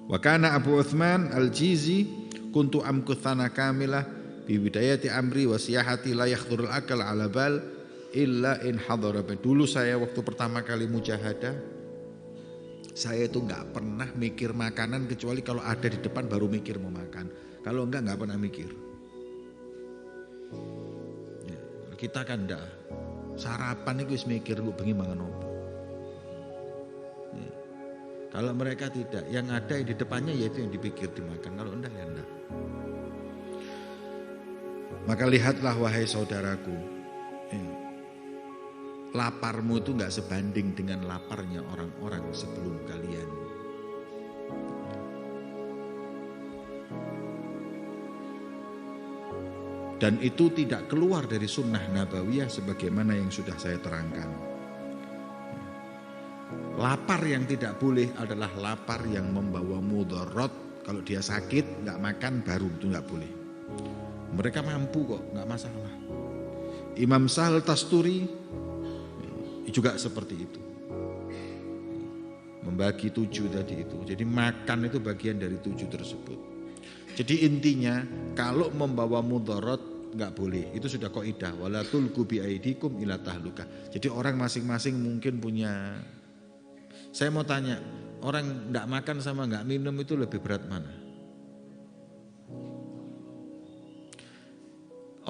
Wa kana Abu Uthman Al-Jizi kuntu amkuthana kamilah bi bidayati amri wa siyahati la yakhdurul akal ala bal illa in hadara. Dulu saya waktu pertama kali mujahadah, saya itu nggak pernah mikir makanan kecuali kalau ada di depan baru mikir mau makan. Kalau enggak pernah mikir. Ya, kita kan enggak sarapan itu wis mikir lu bengi mangan opo. Ya. Kalau mereka tidak, yang ada di depannya yaitu yang dipikir dimakan. Kalau enggak ya enggak. Maka lihatlah wahai saudaraku, ya, laparmu itu enggak sebanding dengan laparnya orang-orang sebelum kalian. Dan itu tidak keluar dari sunnah nabawiyah sebagaimana yang sudah saya terangkan. Lapar yang tidak boleh adalah lapar yang membawa mudarat. Kalau dia sakit nggak makan baru itu nggak boleh. Mereka mampu kok, nggak masalah. Imam Sahal Tasturi juga seperti itu. Membagi 7 tadi itu. Jadi makan itu bagian dari 7 tersebut. Jadi intinya kalau membawa mudarat nggak boleh. Itu sudah kaidah. Wala tulqu bi aidikum ila tahluka. Jadi orang masing-masing mungkin punya. Saya mau tanya, orang nggak makan sama nggak minum itu lebih berat mana?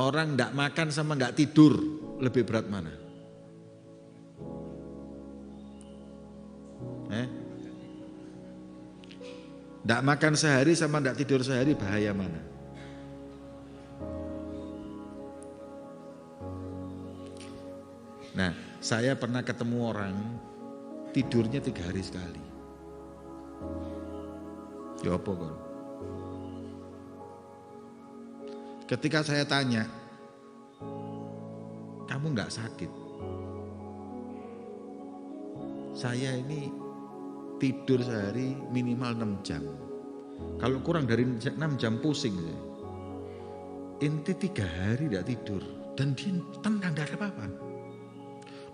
Orang nggak makan sama nggak tidur lebih berat mana? Nggak makan sehari sama nggak tidur sehari bahaya mana? Nah, saya pernah ketemu orang tidurnya 3 hari sekali. Ya apa kon? Ketika saya tanya, kamu nggak sakit? Saya ini tidur sehari minimal 6 jam. Kalau kurang dari 6 jam pusing saya. Inti 3 hari tidak tidur dan dia tenang, tidak ada apa-apa.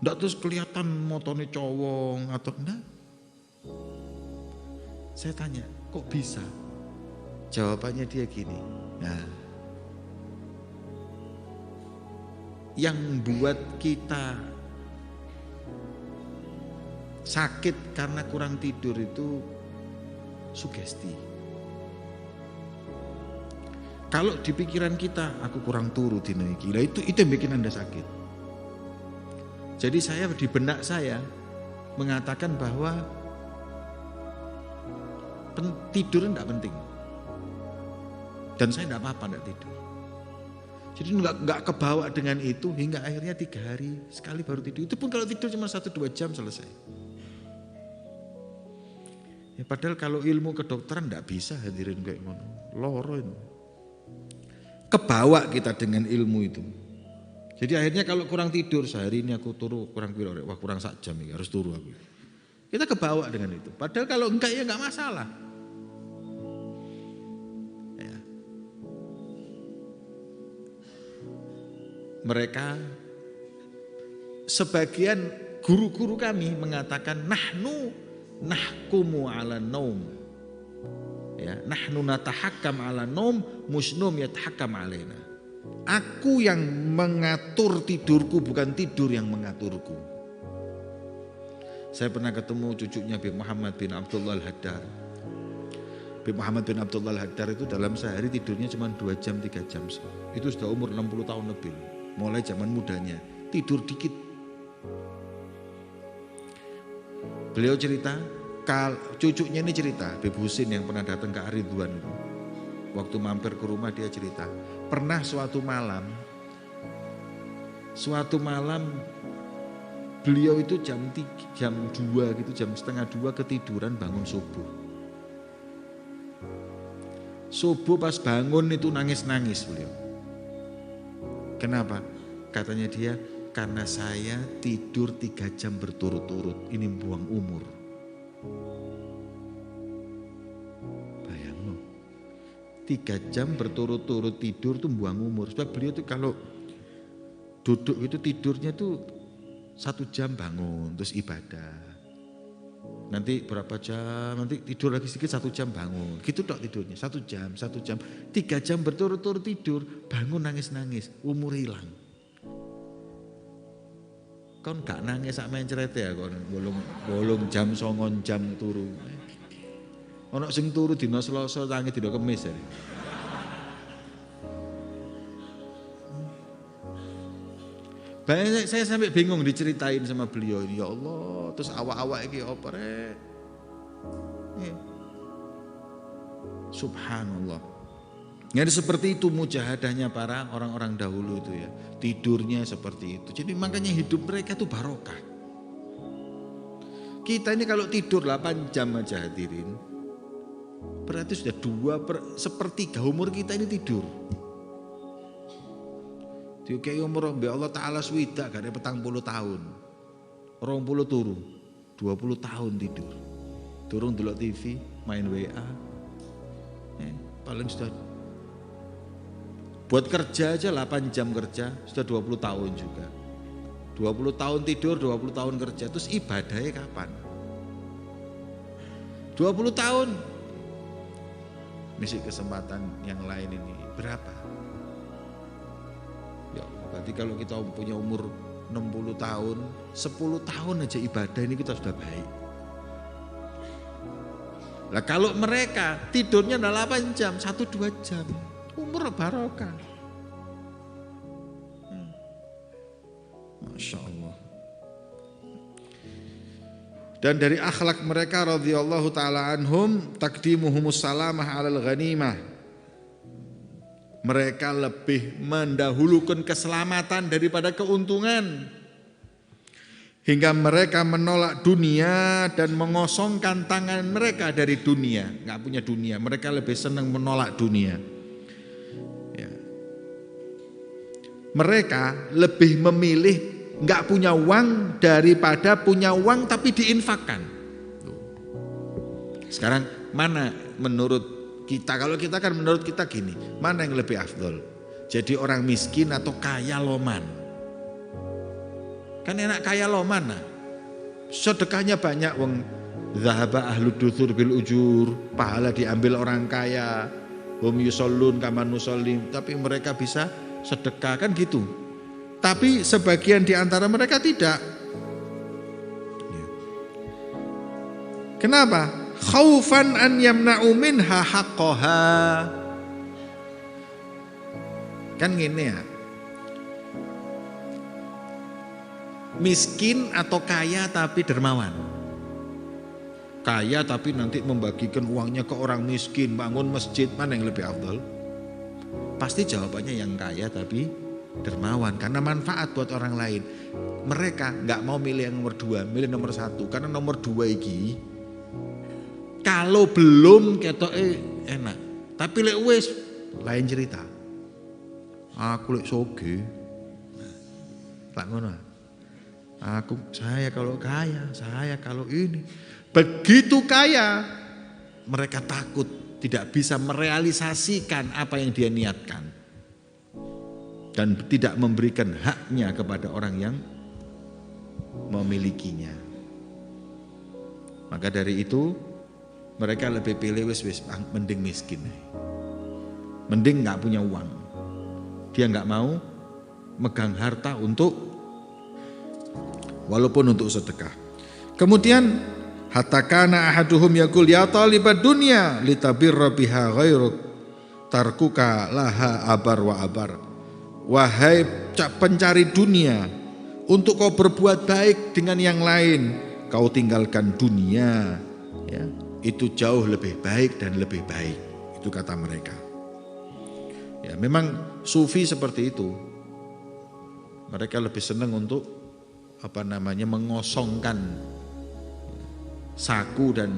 Tidak terus kelihatan motornya cowong atau enggak. Saya tanya, kok bisa? Jawabannya dia gini. Nah, yang buat kita sakit karena kurang tidur itu sugesti. Kalau di pikiran kita, aku kurang turu dina iki, itu yang bikin Anda sakit. Jadi saya di benak saya mengatakan bahwa tidur tidak penting. Dan saya tidak apa-apa tidak tidur. Jadi nggak kebawa dengan itu hingga akhirnya 3 hari sekali baru tidur. Itu pun kalau tidur cuma 1-2 jam selesai. Ya, padahal kalau ilmu kedokteran tidak bisa hadirin kayak ngono. Loro itu. Kebawa kita dengan ilmu itu. Jadi akhirnya kalau kurang tidur sehari ini aku turu kurang wah kurang 1 jam ya, harus turu aku. Kita kebawa dengan itu. Padahal kalau enggak ya enggak masalah. Ya. Mereka sebagian guru-guru kami mengatakan nahnu nahkumu ala naum. Ya, nahnu natahakkam ala naum musnum yatahakkam alaina. Aku yang mengatur tidurku, bukan tidur yang mengaturku. Saya pernah ketemu cucunya Habib Muhammad bin Abdullah Al-Haddar. Habib Muhammad bin Abdullah Al-Haddar itu dalam sehari tidurnya cuma 2 jam 3 jam. Itu sudah umur 60 tahun lebih. Mulai zaman mudanya tidur dikit. Beliau cerita, cucunya ini cerita, Habib Husin yang pernah datang ke Ar-Ridwan itu. Waktu mampir ke rumah dia cerita, pernah suatu malam beliau itu jam 2 gitu, jam setengah 2 ketiduran bangun subuh. Subuh pas bangun itu nangis-nangis beliau. Kenapa? Katanya dia, karena saya tidur 3 jam berturut-turut, ini buang umur. 3 jam berturut-turut tidur tuh buang umur. Sebab beliau tuh kalau duduk itu tidurnya tuh 1 jam bangun terus ibadah. Nanti berapa jam, nanti tidur lagi sedikit 1 jam bangun. Gitu tok tidurnya, 1 jam, 3 jam berturut-turut tidur, bangun nangis-nangis, umur hilang. Kon gak nangis sak mencret ya kon bolong jam 9 jam turu. Ono sing turu dina Selasa tangi dina Kamis ya. Banyak saya sampai bingung diceritain sama beliau, ya Allah, terus awak-awak iki apa rek? Subhanallah. Jadi seperti itu mujahadahnya para orang-orang dahulu itu ya. Tidurnya seperti itu. Jadi makanya hidup mereka itu barokah. Kita ini kalau tidur 8 jam aja hadirin, berarti sudah 2/3 umur kita ini tidur. Diukai umur mbak Allah Ta'ala swidak gak ada 40 tahun. 20 turu, 20 tahun tidur. Turun delok TV, main WA. Paling sudah buat kerja aja 8 jam kerja, sudah 20 tahun juga. 20 tahun tidur, 20 tahun kerja, terus ibadahnya kapan? 20 tahun. Misi kesempatan yang lain ini berapa? Ya, berarti kalau kita punya umur 60 tahun, 10 tahun aja ibadah ini kita sudah baik. Lah kalau mereka tidurnya 8 jam, 1-2 jam, umur barokah. Masya Allah. Dan dari akhlak mereka radhiyallahu ta'ala anhum, takdimuhumus salamah alal ghanimah. Mereka lebih mendahulukan keselamatan daripada keuntungan. Hingga mereka menolak dunia dan mengosongkan tangan mereka dari dunia. Gak punya dunia, mereka lebih senang menolak dunia. Ya. Mereka lebih memilih gak punya uang daripada punya uang tapi diinfakkan. Sekarang mana menurut kita, kalau kita kan menurut kita gini, mana yang lebih afdol? Jadi orang miskin atau kaya loman? Kan enak kaya loman, nah. Sedekahnya banyak, wong zahaba ahlu duthur bil ujur, pahala diambil orang kaya, hum yusallun kama nusallim, tapi mereka bisa sedekah kan gitu. Tapi sebagian di antara mereka tidak. Kenapa? Khaufan an yamna'u minha haqqaha. Kan gini ya. Miskin atau kaya tapi dermawan. Kaya tapi nanti membagikan uangnya ke orang miskin, bangun masjid, mana yang lebih afdal? Pasti jawabannya yang kaya tapi dermawan, karena manfaat buat orang lain. Mereka nggak mau milih yang nomor 2, milih nomor 1, karena nomor 2 iki kalau belum ketok enak, tapi lek wis lain cerita. Aku lek soge, tak ngono. Saya kalau kaya, saya kalau ini. Begitu kaya, mereka takut tidak bisa merealisasikan apa yang dia niatkan. Dan tidak memberikan haknya kepada orang yang memilikinya. Maka dari itu, mereka lebih pilih wis mending miskin. Mending gak punya uang. Dia gak mau megang harta untuk walaupun untuk sedekah. Kemudian hatta kana ahaduhum yaqul ya talibad dunya litabirra biha ghairuk tarkuka laha abar wa abar. Wahai pencari dunia, untuk kau berbuat baik dengan yang lain, kau tinggalkan dunia, ya, itu jauh lebih baik dan lebih baik. Itu kata mereka. Ya, memang sufi seperti itu. Mereka lebih senang untuk mengosongkan saku dan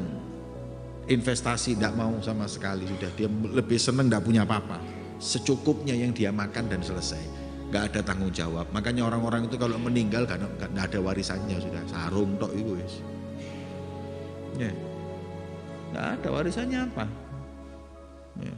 investasi, tidak mau sama sekali. Sudah dia lebih senang tidak punya apa-apa, secukupnya yang dia makan dan selesai, nggak ada tanggung jawab. Makanya orang-orang itu kalau meninggal karena nggak ada warisannya, sudah sarung tok itu wis, ya, nggak ada warisannya apa. Ya.